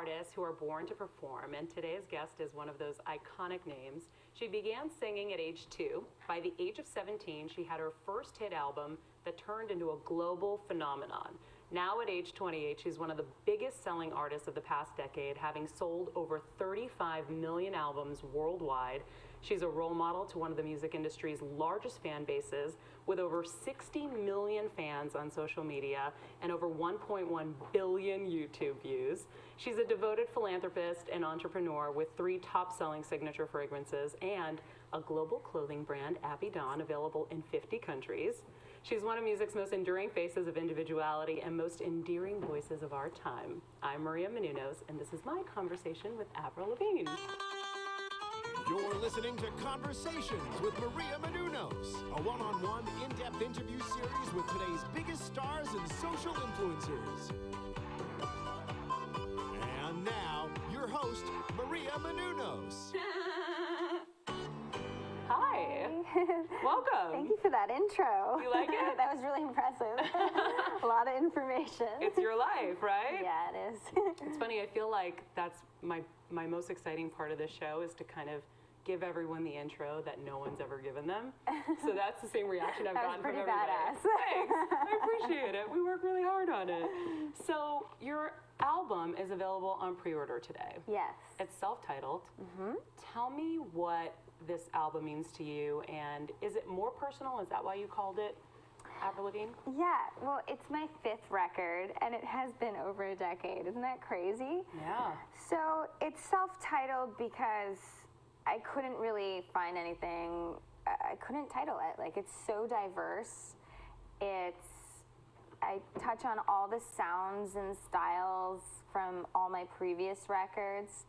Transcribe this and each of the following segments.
artists who are born to perform, and today's guest is one of those iconic names. She began singing at age 2. By the age of 17, she had her first hit album that turned into a global phenomenon. Now at age 28, she's one of the biggest selling artists of the past decade, having sold over 35 million albums worldwide. She's a role model to one of the music industry's largest fan bases, with over 60 million fans on social media and over 1.1 billion YouTube views. She's a devoted philanthropist and entrepreneur with 3 top-selling signature fragrances and a global clothing brand, Abby Dawn, available in 50 countries. She's one of music's most enduring faces of individuality and most endearing voices of our time. I'm Maria Menounos, and this is my conversation with Avril Lavigne. You're listening to Conversations with Maria Menounos, a one-on-one, in-depth interview series with today's biggest stars and social influencers. And now, your host, Maria Menounos. Hi. Welcome. Thank you for that intro. You like it? That was really impressive. A lot of information. It's your life, right? Yeah, it is. It's funny, I feel like that's my most exciting part of this show is to kind of give everyone the intro that no one's ever given them. So that's the same reaction I've gotten from everybody. That was Thanks. pretty badass. I appreciate it. We work really hard on it. So your album is available on pre-order today. Yes. It's self-titled. Mm-hmm. Tell me what this album means to you, and is it more personal? Is that why you called it Avril Lavigne? Yeah, well, it's my 5th record, and it has been over a decade. Isn't that crazy? Yeah. So it's self-titled because I couldn't really find anything, I couldn't title it. Like, it's so diverse. I touch on all the sounds and styles from all my previous records.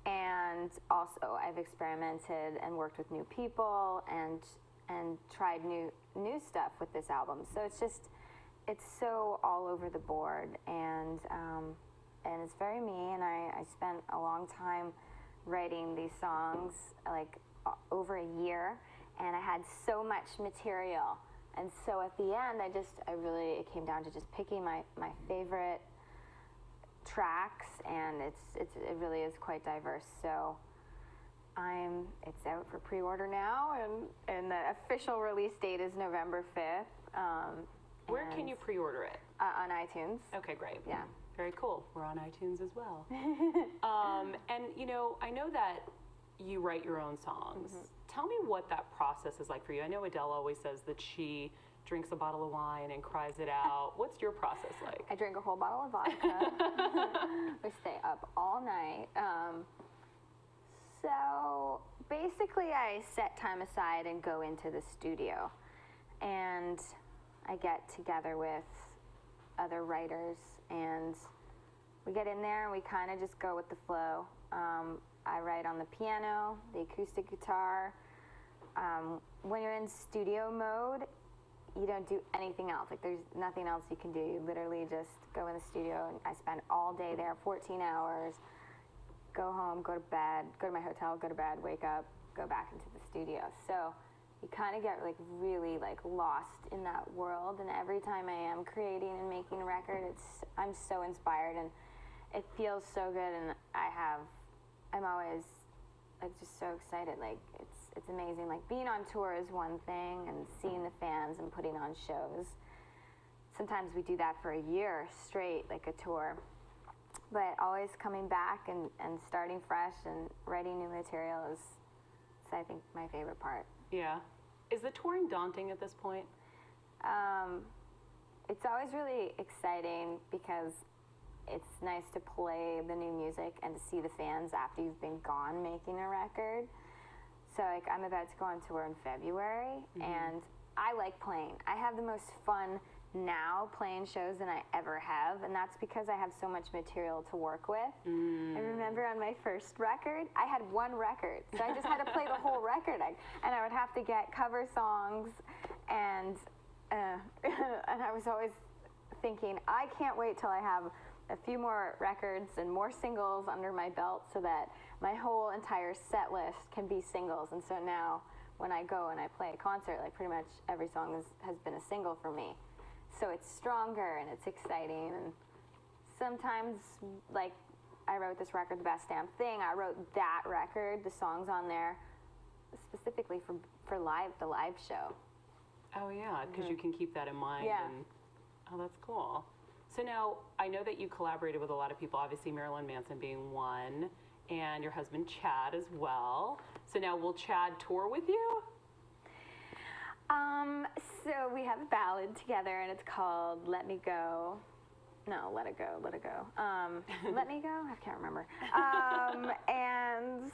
And also, I've experimented and worked with new people and tried new stuff with this album. So it's so all over the board, and it's very me. And I spent a long time writing these songs, like over a year, and I had so much material. And so at the end, it came down to just picking my favorite tracks, and it really is quite diverse. So it's out for pre-order now, and the official release date is November 5th. Where can you pre-order it? On iTunes. Okay, great. Yeah. Very cool. We're on iTunes as well. And I know that you write your own songs. Mm-hmm. Tell me what that process is like for you. I know Adele always says that she drinks a bottle of wine and cries it out. What's your process like? I drink a whole bottle of vodka. We stay up all night. So basically I set time aside and go into the studio, and I get together with other writers, and we get in there and we kind of just go with the flow. I write on the piano, the acoustic guitar. When you're in studio mode, you don't do anything else. Like, there's nothing else you can do. You literally just go in the studio, and I spend all day there, 14 hours, go home, go to bed, go to my hotel, go to bed, wake up, go back into the studio. So you kind of get really lost in that world, and every time I am creating and making a record, I'm so inspired, and it feels so good, and I'm always just so excited. It's amazing. Being on tour is one thing, and seeing the fans and putting on shows. Sometimes we do that for a year straight, like a tour. But always coming back and starting fresh and writing new material is, I think, my favorite part. Yeah. Is the touring daunting at this point? It's always really exciting because it's nice to play the new music and to see the fans after you've been gone making a record. So I'm about to go on tour in February, mm-hmm. and I like playing. I have the most fun now playing shows than I ever have, and that's because I have so much material to work with. I remember on my first record, I had one record, so I just had to play the whole record, and I would have to get cover songs, and I was always thinking, I can't wait till I have a few more records and more singles under my belt so that my whole entire set list can be singles. And so now when I go and I play a concert, pretty much every song has been a single for me. So it's stronger and it's exciting, and sometimes I wrote this record, The Best Damn Thing. I wrote that record, the songs on there, specifically for the live show. Oh yeah, because you can keep that in mind. Yeah. And, oh, that's cool. So now, I know that you collaborated with a lot of people, obviously Marilyn Manson being one, and your husband Chad as well. So now, will Chad tour with you? So we have a ballad together, and it's called Let Me Go. No, Let It Go, Let It Go. Let Me Go? I can't remember. And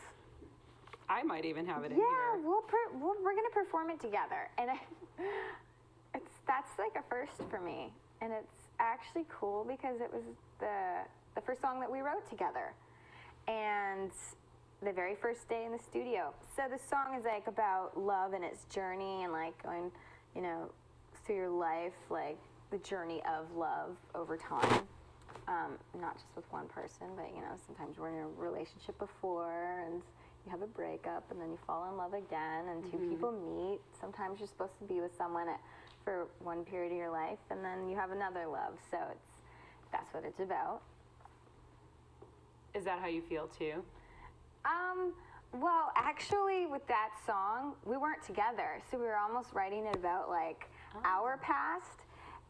I might even have it in yeah, here. we're gonna perform it together, and that's like a first for me, and it's actually cool because it was the first song that we wrote together, and the very first day in the studio. So the song is like about love and its journey, and like going, you know, through your life, like the journey of love over time. Not just with one person, but you know, sometimes we're in a relationship before, and you have a breakup, and then you fall in love again, and two people meet. Sometimes you're supposed to be with someone for one period of your life, and then you have another love. So that's what it's about. Is that how you feel too? Well, actually, with that song, we weren't together, so we were almost writing it about like our past.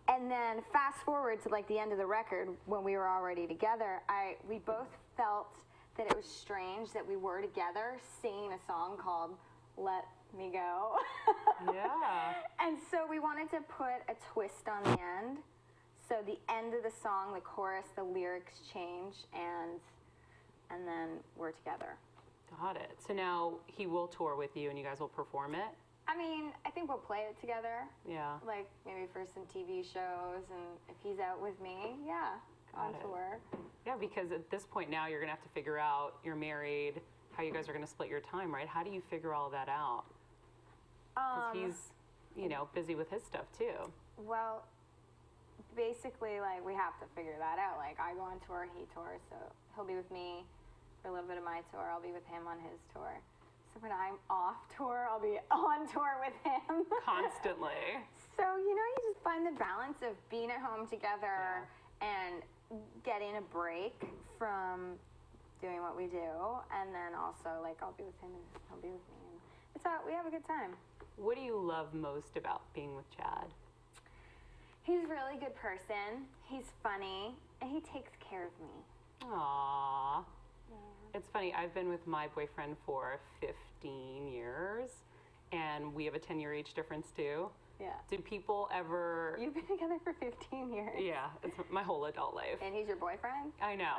And then fast forward to like the end of the record when we were already together, we both felt that it was strange that we were together singing a song called Let Me Go. Yeah. And so we wanted to put a twist on the end. So the end of the song, the chorus, the lyrics change, and then we're together. Got it. So now he will tour with you and you guys will perform it? I mean, I think we'll play it together. Yeah. Like maybe for some TV shows, and if he's out with me, yeah, on tour. Yeah, because at this point now you're going to have to figure out, you're married, how you guys are going to split your time, right? How do you figure all that out? Because he's, you know, busy with his stuff too. Well, basically, like, we have to figure that out. Like, I go on tour, he tours, so he'll be with me for a little bit of my tour. I'll be with him on his tour. So when I'm off tour, I'll be on tour with him. Constantly. So, you know, you just find the balance of being at home together and getting a break from doing what we do. And then also, like, I'll be with him and he'll be with me. And it's all, we have a good time. What do you love most about being with Chad? He's a really good person. He's funny, and he takes care of me. Aww. Yeah. It's funny, I've been with my boyfriend for 15 years, and we have a 10-year age difference too. Yeah. Do people ever... You've been together for 15 years. Yeah, it's my whole adult life. And he's your boyfriend? I know.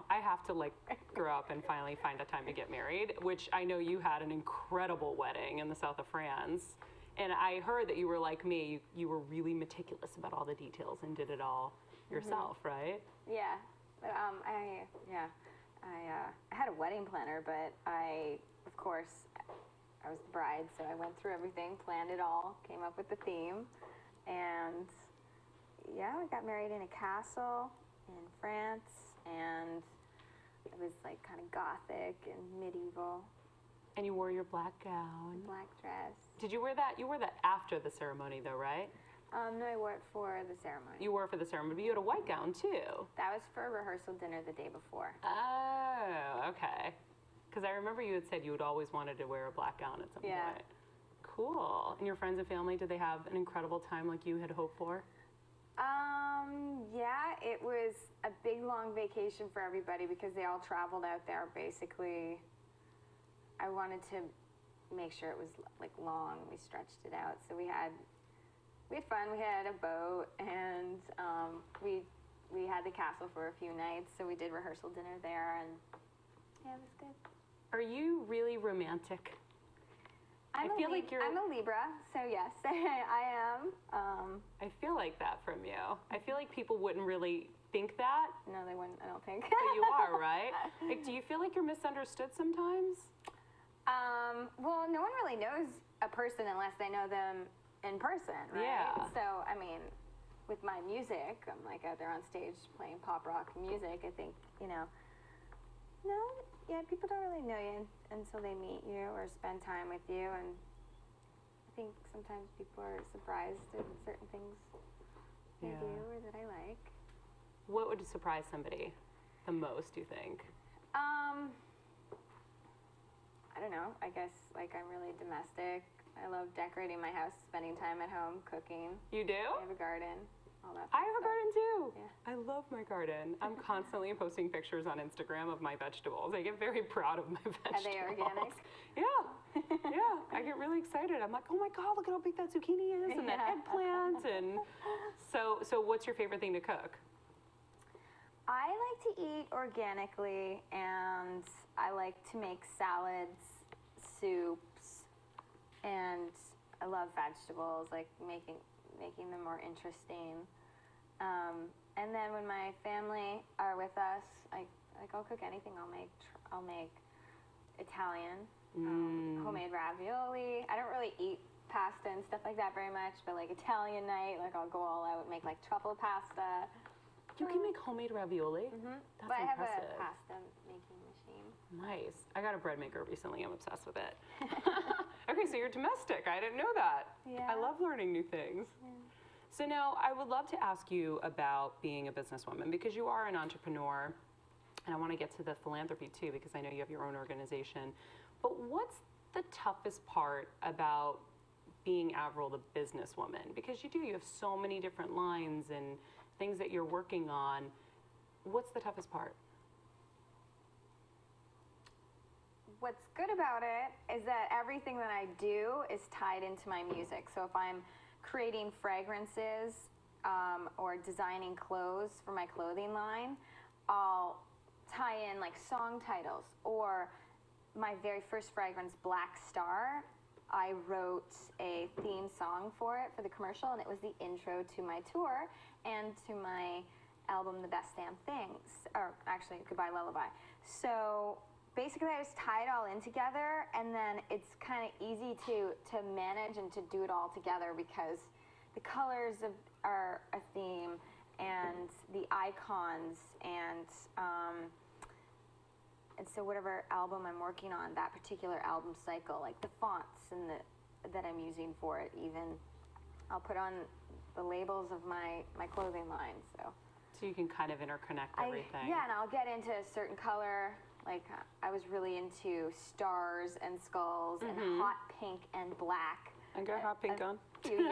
I have to, like, grow up and finally find a time to get married, which I know you had an incredible wedding in the south of France. And I heard that you were like me, you were really meticulous about all the details and did it all yourself, right? Yeah. But, I had a wedding planner, but of course, I was the bride, so I went through everything, planned it all, came up with the theme, and yeah, we got married in a castle in France, and it was like kind of gothic and medieval. And you wore your black gown. Black dress. Did you wear that? You wore that after the ceremony though, right? No, I wore it for the ceremony. You wore it for the ceremony, but you had a white gown too. That was for rehearsal dinner the day before. Oh, okay. Because I remember you had said you had always wanted to wear a black gown at some point. Cool. And your friends and family, did they have an incredible time like you had hoped for? Yeah, it was a big long vacation for everybody because they all traveled out there basically. I wanted to make sure it was like long. We stretched it out. So we had fun. We had a boat, and we had the castle for a few nights. So we did rehearsal dinner there, and yeah, it was good. Are you really romantic? I'm a Libra, so yes, I am. I feel like that from you. I feel like people wouldn't really think that. No, they wouldn't, I don't think. But you are, right? Like, do you feel like you're misunderstood sometimes? Well, no one really knows a person unless they know them in person, right? Yeah. So, I mean, with my music, I'm like out there on stage playing pop rock music. I think, you know, people don't really know you until they meet you or spend time with you. And I think sometimes people are surprised at certain things I do or that I like. What would surprise somebody? the most, you think? I don't know. I guess like I'm really domestic. I love decorating my house, spending time at home, cooking. You do? I have a garden. All that. I have a garden too. Yeah. I love my garden. I'm constantly posting pictures on Instagram of my vegetables. I get very proud of my vegetables. Are they organic? Yeah. Yeah. I get really excited. I'm like, oh my God, look at how big that zucchini is and that Yeah. eggplant. And so what's your favorite thing to cook? I like to eat organically, and I like to make salads, soups, and I love vegetables, like making them more interesting. And then when my family are with us, I'll cook anything. I'll make Italian, homemade ravioli. I don't really eat pasta and stuff like that very much, but like Italian night, like I'll go all out, make like truffle pasta. You can make homemade ravioli? Mm-hmm. That's But I have impressive. a pasta making machine. Nice. I got a bread maker recently. I'm obsessed with it. Okay, so you're domestic. I didn't know that. Yeah. I love learning new things. Yeah. So now I would love to ask you about being a businesswoman because you are an entrepreneur, and I want to get to the philanthropy too because I know you have your own organization. But what's the toughest part about being Avril the businesswoman? Because you have so many different lines and things that you're working on. What's the toughest part? What's good about it is that everything that I do is tied into my music. So if I'm creating fragrances or designing clothes for my clothing line, I'll tie in like song titles. Or my very first fragrance, Black Star, I wrote a theme song for it for the commercial, and it was the intro to my tour and to my album, The Best Damn Things, or actually Goodbye Lullaby. So basically I just tie it all in together, and then it's kind of easy to manage and to do it all together because the colors are a theme, and the icons, and so whatever album I'm working on, that particular album cycle, like the fonts and that I'm using for it, even I'll put on the labels of my clothing line. So you can kind of interconnect everything. Yeah, and I'll get into a certain color. Like I was really into stars and skulls and hot pink and black. I got hot pink on. A few years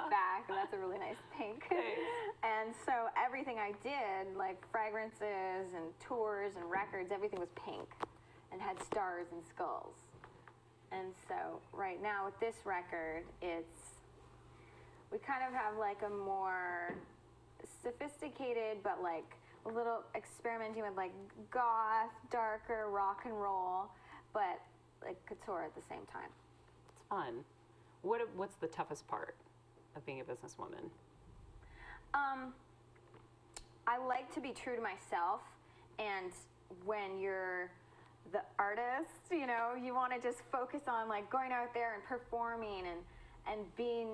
back, and that's a really nice pink. Thanks. And so everything I did, like fragrances and tours and records, everything was pink and had stars and skulls. And so right now with this record, we kind of have like a more sophisticated, but like a little experimenting with like goth, darker rock and roll, but like couture at the same time. It's fun. What's the toughest part of being a businesswoman? I like to be true to myself, and when you're the artist, you want to just focus on like going out there and performing and being,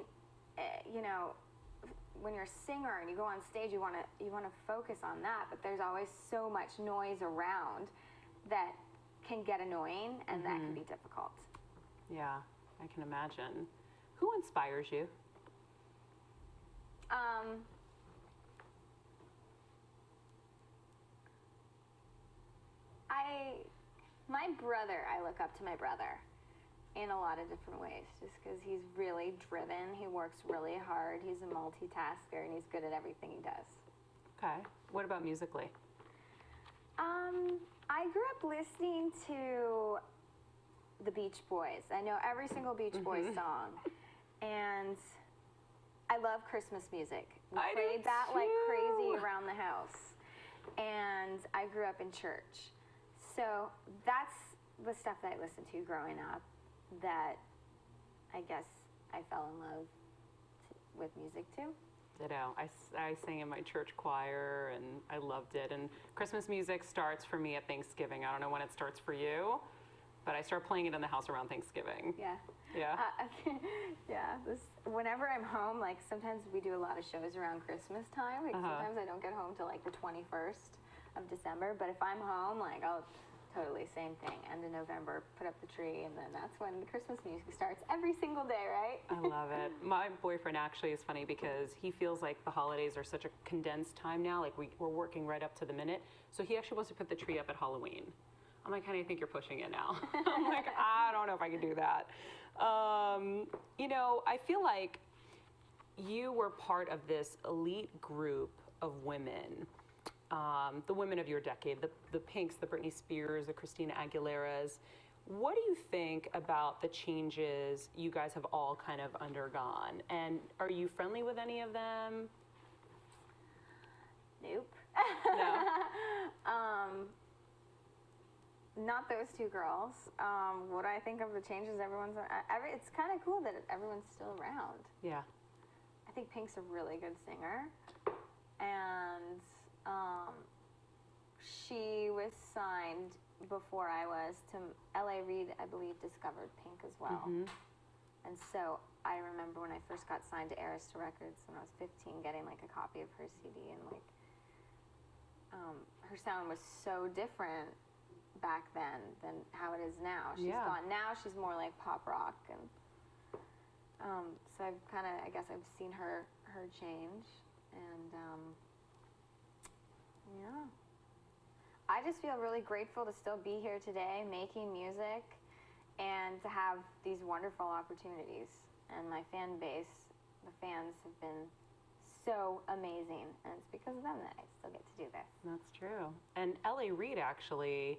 when you're a singer and you go on stage, you want to focus on that, but there's always so much noise around that can get annoying, and that can be difficult. Yeah, I can imagine. Who inspires you? My brother, I look up to my brother in a lot of different ways, just because he's really driven. He works really hard. He's a multitasker, and he's good at everything he does. Okay. What about musically? I grew up listening to the Beach Boys. I know every single Beach Boys song, and I love Christmas music. We played that like crazy around the house, and I grew up in church. So that's the stuff that I listened to growing up that I guess I fell in love with music too. Ditto. I sang in my church choir, and I loved it. And Christmas music starts for me at Thanksgiving. I don't know when it starts for you, but I start playing it in the house around Thanksgiving. Yeah. Yeah. Yeah. Whenever I'm home, like sometimes we do a lot of shows around Christmas time. Like sometimes I don't get home till like the 21st of December. But if I'm home, like I'll Totally, same thing. End of November, put up the tree, and then that's when the Christmas music starts every single day, right? I love it. My boyfriend actually is funny because he feels like the holidays are such a condensed time now. Like we're working right up to the minute. So he actually wants to put the tree up at Halloween. I'm like, honey, I think you're pushing it now. I'm like, I don't know if I can do that. You know, I feel like you were part of this elite group of women. The women of your decade, the Pinks, the Britney Spears, the Christina Aguileras. What do you think about the changes you guys have all kind of undergone? And are you friendly with any of them? Nope. No? Not those two girls. What I think of the changes it's kind of cool that everyone's still around. Yeah. I think Pink's a really good singer. And she was signed before I was to L.A. Reid, I believe, discovered Pink as well. Mm-hmm. And so I remember when I first got signed to Arista Records when I was 15, getting like a copy of her CD, and like her sound was so different back then than how it is now. She's gone. Now she's more like pop rock, and so I've kind of, I guess I've seen her change, and yeah. I just feel really grateful to still be here today making music and to have these wonderful opportunities. And my fan base, the fans have been so amazing, and it's because of them that I still get to do this. That's true. And L.A. Reid actually,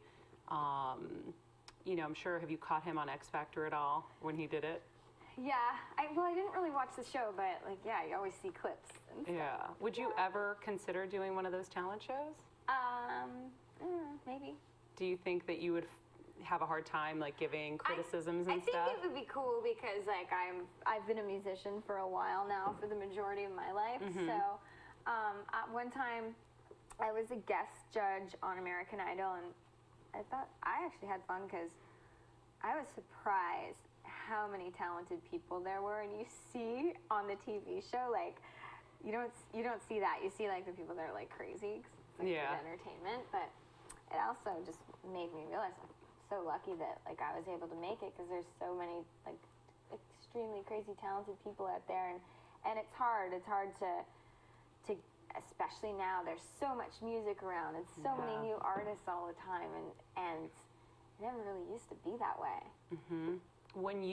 you know, I'm sure, have you caught him on X Factor at all when he did it? Yeah, I didn't really watch the show, but like, yeah, you always see clips and stuff. Yeah. Would you ever consider doing one of those talent shows? Maybe. Do you think that you would have a hard time like giving criticisms and stuff? I think it would be cool because like I've been a musician for a while now, for the majority of my life. Mm-hmm. So at one time I was a guest judge on American Idol, and I thought I actually had fun because I was surprised how many talented people there were. And you see on the TV show, like you don't see that. You see like the people that are like crazy, 'cause it's like Yeah. good entertainment, but it also just made me realize I'm so lucky that like I was able to make it, because there's so many like extremely crazy talented people out there, and it's hard to especially now, there's so much music around and so many new artists all the time, and it never really used to be that way. Mm-hmm. When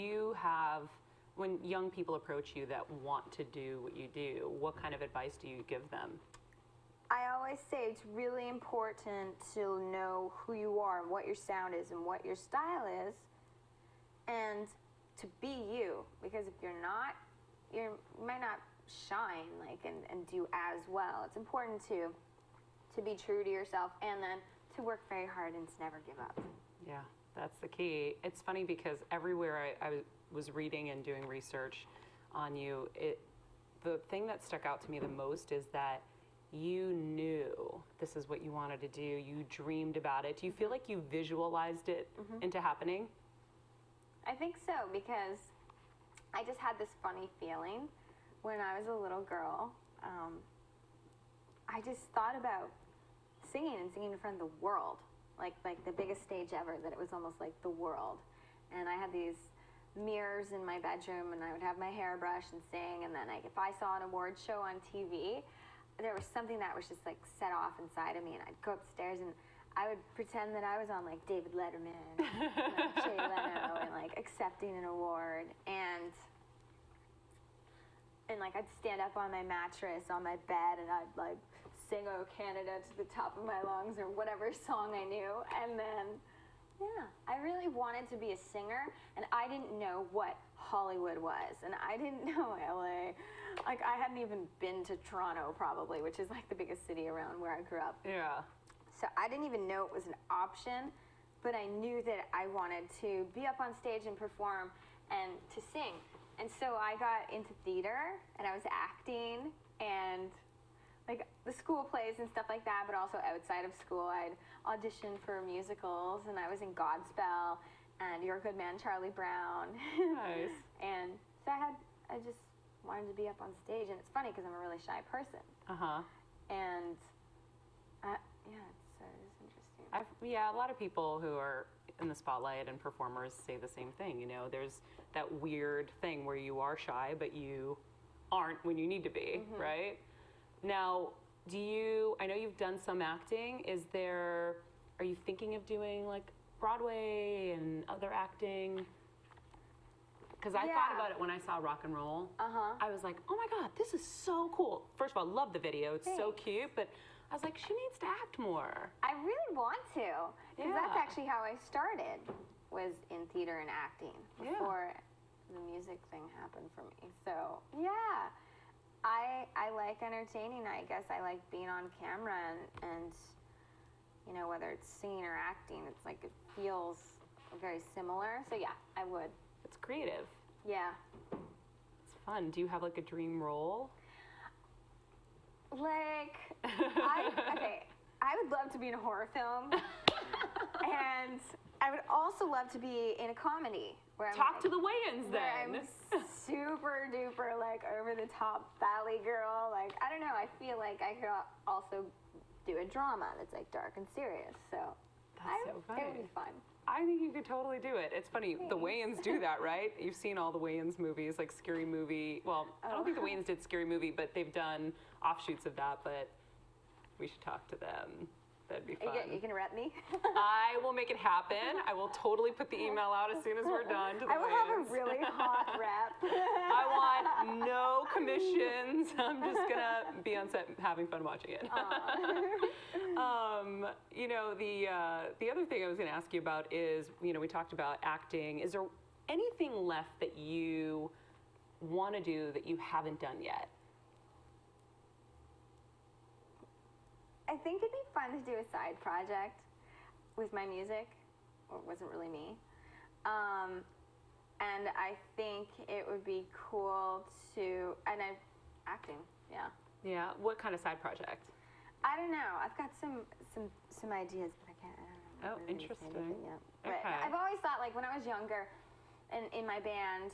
young people approach you that want to do what you do, what kind of advice do you give them? I always say it's really important to know who you are and what your sound is and what your style is, and to be you, because if you're not, you might not shine like and do as well. It's important to be true to yourself, and then to work very hard and to never give up. Yeah, that's the key. It's funny because everywhere I was reading and doing research on you, the thing that stuck out to me the most is that you knew this is what you wanted to do. You dreamed about it. Do you feel like you visualized it into happening? I think so, because I just had this funny feeling when I was a little girl. I just thought about singing in front of the world, like the biggest stage ever, that it was almost like the world. And I had these mirrors in my bedroom, and I would have my hair brushed and sing, and then if I saw an award show on TV, there was something that was just like set off inside of me, and I'd go upstairs and I would pretend that I was on like David Letterman, like Jay Leno, and like accepting an award, and like I'd stand up on my mattress on my bed and I'd like sing "Oh Canada" to the top of my lungs, or whatever song I knew, and then I really wanted to be a singer, and I didn't know what Hollywood was, and I didn't know LA. Like, I hadn't even been to Toronto, probably, which is like the biggest city around where I grew up. Yeah. So I didn't even know it was an option, but I knew that I wanted to be up on stage and perform and to sing. And so I got into theater, and I was acting, and like the school plays and stuff like that, but also outside of school, I'd audition for musicals, and I was in Godspell and Your Good Man, Charlie Brown. Nice. And so I just wanted to be up on stage, and it's funny because I'm a really shy person. Uh-huh. And it's interesting. Yeah, a lot of people who are in the spotlight and performers say the same thing. You know, there's that weird thing where you are shy, but you aren't when you need to be, right? Now, I know you've done some acting. Are you thinking of doing like Broadway and other acting? Because I thought about it when I saw Rock and Roll. I was like, oh my God, this is so cool. First of all, love the video. It's so cute, but I was like, she needs to act more. I really want to, because that's actually how I started, was in theater and acting before the music thing happened for me. So yeah, I like entertaining. I guess I like being on camera and you know, whether it's singing or acting, it's like it feels very similar. So yeah, I would. It's creative. Yeah. It's fun. Do you have like a dream role? Like, I would love to be in a horror film, and I would also love to be in a comedy. Where Talk to the Wayans then. I'm super duper like over the top valley girl. Like, I don't know. I feel like I could also do a drama that's like dark and serious. So that's so funny. It would be fun. I think you could totally do it. It's funny, the Wayans do that, right? You've seen all the Wayans movies, like Scary Movie. Well, I don't think the Wayans did Scary Movie, but they've done offshoots of that, but we should talk to them. That'd be fun. You can rep me? I will make it happen. I will totally put the email out as soon as we're done to the I will Wayans. have a really hot rep. I want no commissions. I'm just going to be on set having fun watching it. You know, the other thing I was going to ask you about is, you know, we talked about acting. Is there anything left that you want to do that you haven't done yet? I think it'd be fun to do a side project with my music. Well, it wasn't really me. And I think it would be cool to, acting, yeah. Yeah, what kind of side project? I don't know. I've got some ideas, but I don't know. Oh, interesting. But Okay. I've always thought, like, when I was younger and in my band,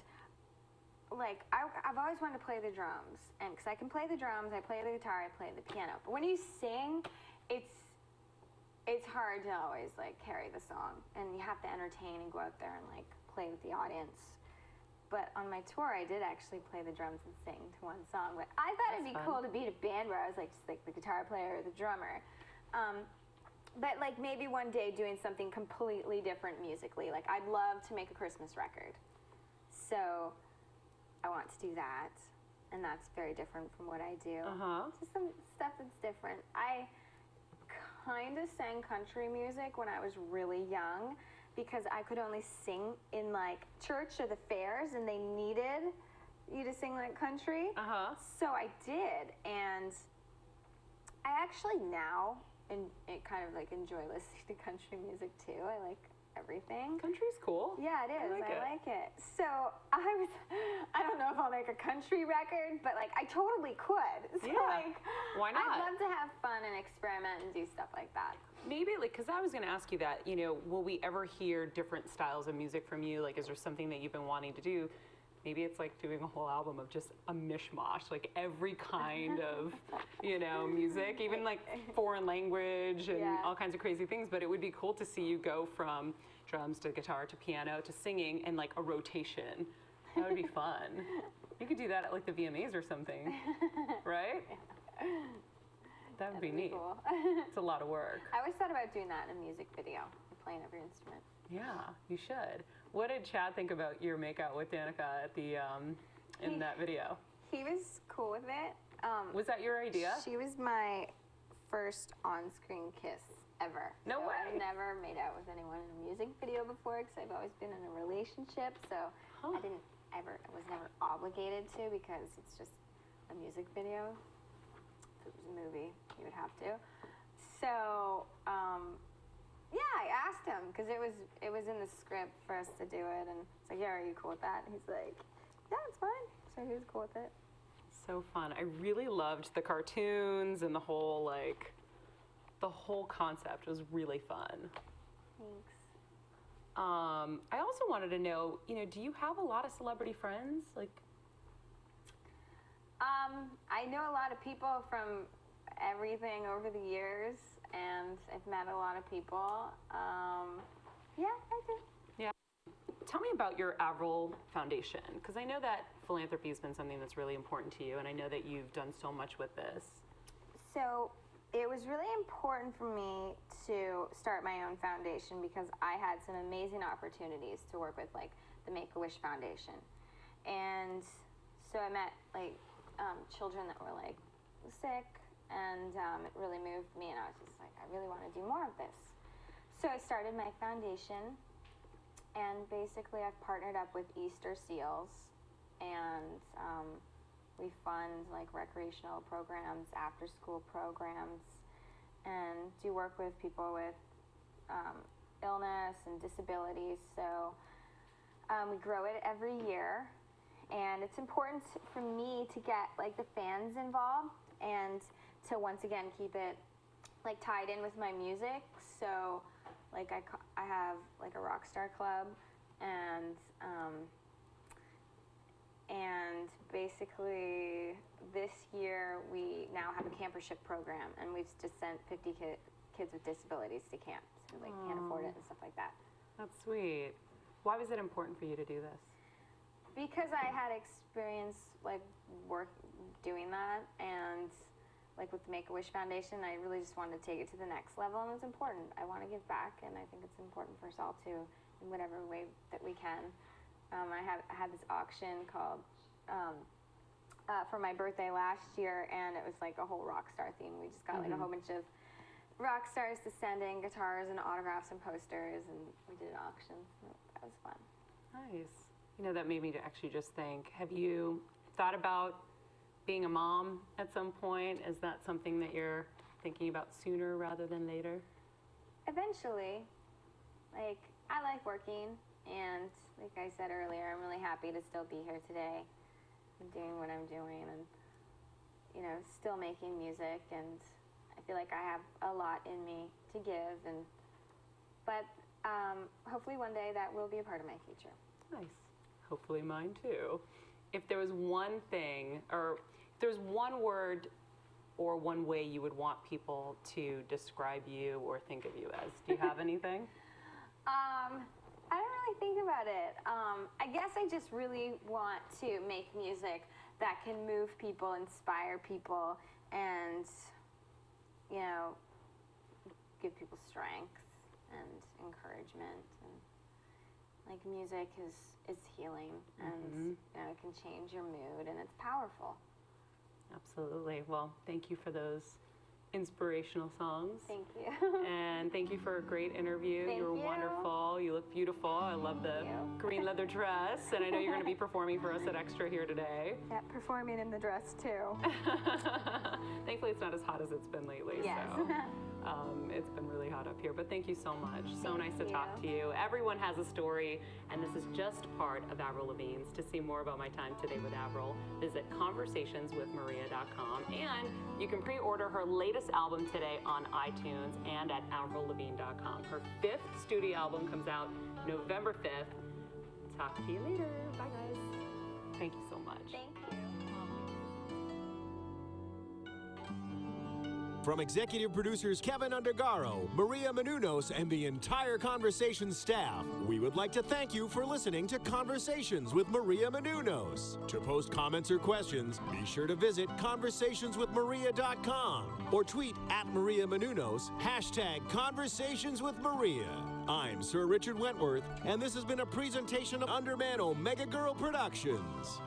like, I've always wanted to play the drums, and because I can play the drums, I play the guitar, I play the piano. But when you sing, it's hard to always like carry the song, and you have to entertain and go out there and like play with the audience. But on my tour, I did actually play the drums and sing to one song. But I thought it'd be cool to be in a band where I was like just like the guitar player or the drummer. But like maybe one day doing something completely different musically. Like I'd love to make a Christmas record. So I want to do that, and that's very different from what I do. Just some stuff that's different. I kind of sang country music when I was really young because I could only sing in like church or the fairs, and they needed you to sing like country. So I did, and I actually now kind of like enjoy listening to country music too. I like everything. Country's cool. Yeah, it is. I like it. So I don't know if I'll make a country record, but like I totally could. So like, why not? I'd love to have fun and experiment and do stuff like that. Maybe, like, because I was going to ask you that, you know, will we ever hear different styles of music from you? Like, is there something that you've been wanting to do? Maybe it's like doing a whole album of just a mishmash, like every kind of, you know, music, even like foreign language and all kinds of crazy things. But it would be cool to see you go from drums to guitar to piano to singing in like a rotation. That would be fun. You could do that at like the VMAs or something, right? That would be neat. Cool. It's a lot of work. I always thought about doing that in a music video, playing every instrument. Yeah, you should. What did Chad think about your makeout with Danica at the in that video? He was cool with it. Was that your idea? She was my first on-screen kiss ever. No way. I've never made out with anyone in a music video before because I've always been in a relationship. So I was never obligated to because it's just a music video. If it was a movie, you would have to. So. Yeah, I asked him because it was in the script for us to do it, and it's like, yeah, are you cool with that? And he's like, yeah, it's fine. So he was cool with it. So fun. I really loved the cartoons and the whole concept was really fun. Thanks. I also wanted to know, you know, do you have a lot of celebrity friends? Like, I know a lot of people from everything over the years. and I've met a lot of people. Yeah, I do. Yeah. Tell me about your Avril Foundation, because I know that philanthropy has been something that's really important to you, and I know that you've done so much with this. So it was really important for me to start my own foundation because I had some amazing opportunities to work with, like the Make-A-Wish Foundation. And so I met like children that were like sick, and it really moved me, and I was just like, I really want to do more of this. So I started my foundation, and basically I've partnered up with Easter Seals, and we fund like recreational programs, after school programs, and do work with people with illness and disabilities. So we grow it every year, and it's important for me to get like the fans involved and to once again keep it like tied in with my music. So like I have like a rock star club, and basically this year we now have a campership program, and we've just sent 50 kids with disabilities to camps who like can't afford it and stuff like that. That's sweet. Why was it important for you to do this? Because I had experience like doing that, and like with the Make-A-Wish Foundation, I really just wanted to take it to the next level, and it's important. I want to give back, and I think it's important for us all to, in whatever way that we can. I had this auction called for my birthday last year, and it was like a whole rock star theme. We just got like a whole bunch of rock stars to send in guitars and autographs and posters, and we did an auction. That was fun. Nice. You know, that made me to actually just think, have you thought about being a mom at some point? Is that something that you're thinking about sooner rather than later? Eventually. Like, I like working, and like I said earlier, I'm really happy to still be here today and doing what I'm doing, and, you know, still making music, and I feel like I have a lot in me to give, but hopefully one day that will be a part of my future. Nice. Hopefully mine too. If there was one thing, or if there was one word or one way you would want people to describe you or think of you as, do you have anything? I don't really think about it. I guess I just really want to make music that can move people, inspire people, and, you know, give people strength and encouragement. And like, music is healing, and you know, it can change your mood, and it's powerful. Absolutely. Well, thank you for those inspirational songs. Thank you. And thank you for a great interview. Thank you were you. wonderful. You look beautiful. I love the green leather dress, and I know you're going to be performing for us at Extra here today. Yeah, performing in the dress too. Thankfully, it's not as hot as it's been lately. Yes. So it's been really hot up here, but thank you so much. So nice to talk to you. you. Everyone has a story, and this is just part of Avril Lavigne's. To see more about my time today with Avril, visit conversationswithmaria.com, and you can pre-order her latest album today on iTunes and at avril.lavigne.com. Her 5th studio album comes out November 5th. Talk to you later. Bye, guys. Thank you so much. Thank you. From executive producers Kevin Undergaro, Maria Menounos, and the entire Conversations staff, we would like to thank you for listening to Conversations with Maria Menounos. To post comments or questions, be sure to visit conversationswithmaria.com or tweet at Maria Menounos, #ConversationsWithMaria. I'm Sir Richard Wentworth, and this has been a presentation of Underman Omega Girl Productions.